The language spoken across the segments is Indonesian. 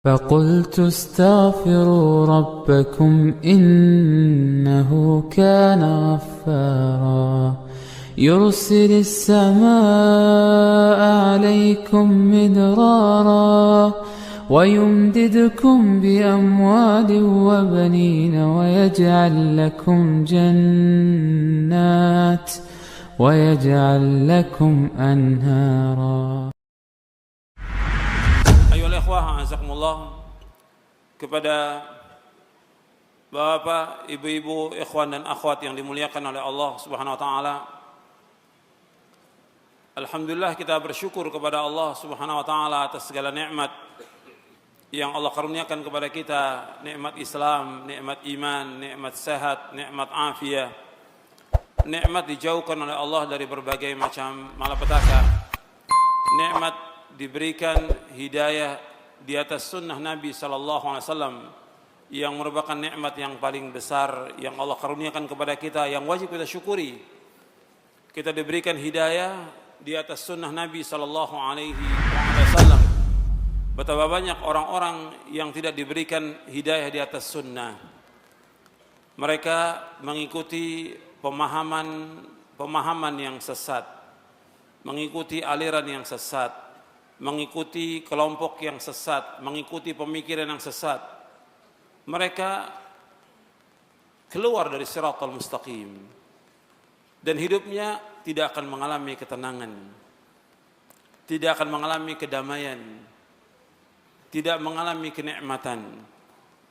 فقلت استغفروا ربكم إنه كان غفارا يرسل السماء عليكم مدرارا ويمددكم بأموال وبنين ويجعل لكم جنات ويجعل لكم أنهارا. Azakumullah, kepada Bapak, Ibu-ibu, ikhwan dan akhwat yang dimuliakan oleh Allah Subhanahu wa taala. Alhamdulillah, kita bersyukur kepada Allah Subhanahu wa taala atas segala nikmat yang Allah karuniakan kepada kita, nikmat Islam, nikmat iman, nikmat sehat, nikmat afiat. Nikmat dijauhkan oleh Allah dari berbagai macam malapetaka. Nikmat diberikan hidayah di atas sunnah Nabi SAW yang merupakan nikmat yang paling besar yang Allah karuniakan kepada kita, yang wajib kita syukuri. Kita diberikan hidayah di atas sunnah Nabi SAW. Betapa banyak orang-orang yang tidak diberikan hidayah di atas sunnah. Mereka mengikuti pemahaman yang sesat, mengikuti aliran yang sesat, mengikuti kelompok yang sesat, mengikuti pemikiran yang sesat. Mereka keluar dari siratal mustaqim dan hidupnya tidak akan mengalami ketenangan, tidak akan mengalami kedamaian, tidak mengalami kenikmatan.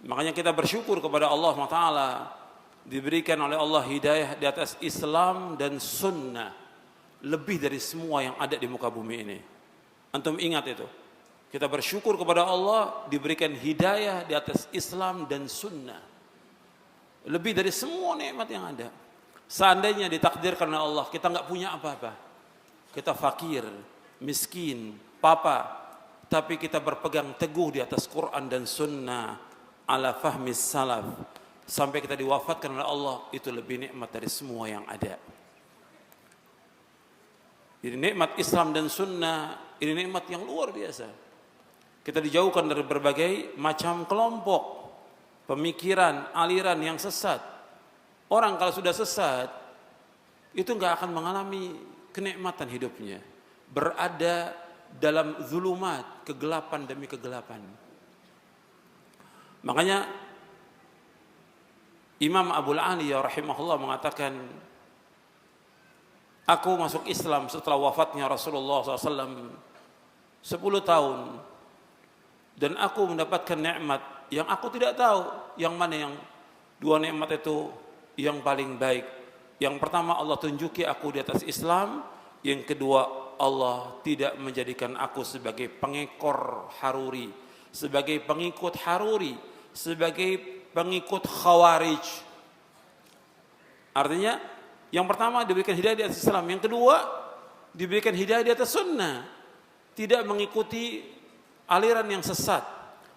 Makanya kita bersyukur kepada Allah SWT diberikan oleh Allah hidayah di atas Islam dan sunnah lebih dari semua yang ada di muka bumi ini. Antum ingat itu. Kita bersyukur kepada Allah diberikan hidayah di atas Islam dan sunnah. Lebih dari semua nikmat yang ada. Seandainya ditakdirkan oleh Allah kita nggak punya apa-apa, kita fakir, miskin, papa, tapi kita berpegang teguh di atas Quran dan sunnah ala fahmi salaf sampai kita diwafatkan oleh Allah, itu lebih nikmat dari semua yang ada. Jadi nikmat Islam dan sunnah ini nikmat yang luar biasa. Kita dijauhkan dari berbagai macam kelompok, pemikiran, aliran yang sesat. Orang kalau sudah sesat, itu nggak akan mengalami kenikmatan hidupnya. Berada dalam zulumat, kegelapan demi kegelapan. Makanya Imam Abul Aliyah rahimahullah mengatakan, aku masuk Islam setelah wafatnya Rasulullah SAW 10 tahun. Dan aku mendapatkan nikmat yang aku tidak tahu yang mana yang dua nikmat itu yang paling baik. Yang pertama, Allah tunjuki aku di atas Islam. Yang kedua, Allah tidak menjadikan aku sebagai pengekor Haruri, sebagai pengikut Haruri, sebagai pengikut Khawarij. Artinya, yang pertama diberikan hidayah di atas Islam, yang kedua diberikan hidayah di atas sunnah. Tidak mengikuti aliran yang sesat,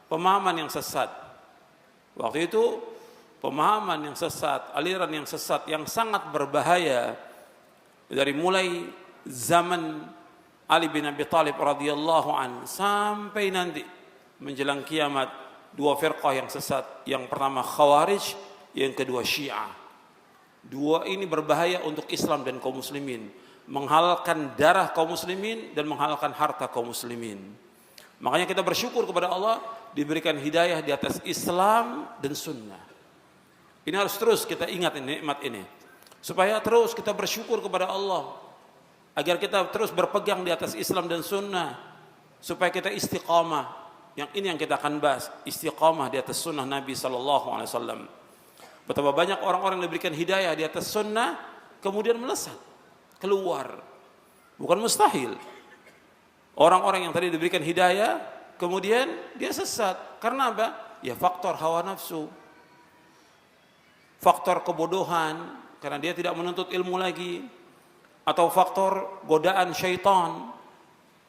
pemahaman yang sesat. Waktu itu pemahaman yang sesat, aliran yang sesat yang sangat berbahaya dari mulai zaman Ali bin Abi Thalib radhiyallahu an sampai nanti menjelang kiamat, dua firqah yang sesat. Yang pertama Khawarij, yang kedua Syiah. Dua ini berbahaya untuk Islam dan kaum muslimin, menghalalkan darah kaum muslimin dan menghalalkan harta kaum muslimin. Makanya kita bersyukur kepada Allah diberikan hidayah di atas Islam dan sunnah. Ini harus terus kita ingat nikmat ini, supaya terus kita bersyukur kepada Allah, agar kita terus berpegang di atas Islam dan sunnah, supaya kita istiqamah. Yang ini yang kita akan bahas, istiqamah di atas sunnah Nabi SAW. Betapa banyak orang-orang yang diberikan hidayah di atas sunnah kemudian melesat keluar. Bukan mustahil. Orang-orang yang tadi diberikan hidayah kemudian dia sesat. Karena apa? Ya faktor hawa nafsu, faktor kebodohan karena dia tidak menuntut ilmu lagi, atau faktor godaan syaitan,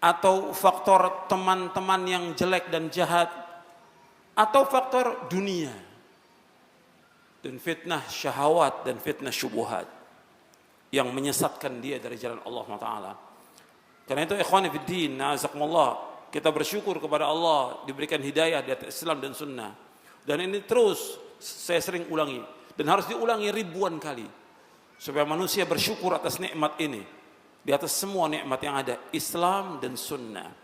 atau faktor teman-teman yang jelek dan jahat, atau faktor dunia dan fitnah syahwat dan fitnah syubuhat yang menyesatkan dia dari jalan Allah SWT. Karena itu ikhwani fiddin, na'azakumullah, Kita bersyukur kepada Allah diberikan hidayah di atas Islam dan sunnah. Dan ini terus saya sering ulangi dan harus diulangi ribuan kali supaya manusia bersyukur atas nikmat ini, di atas semua nikmat yang ada, Islam dan sunnah.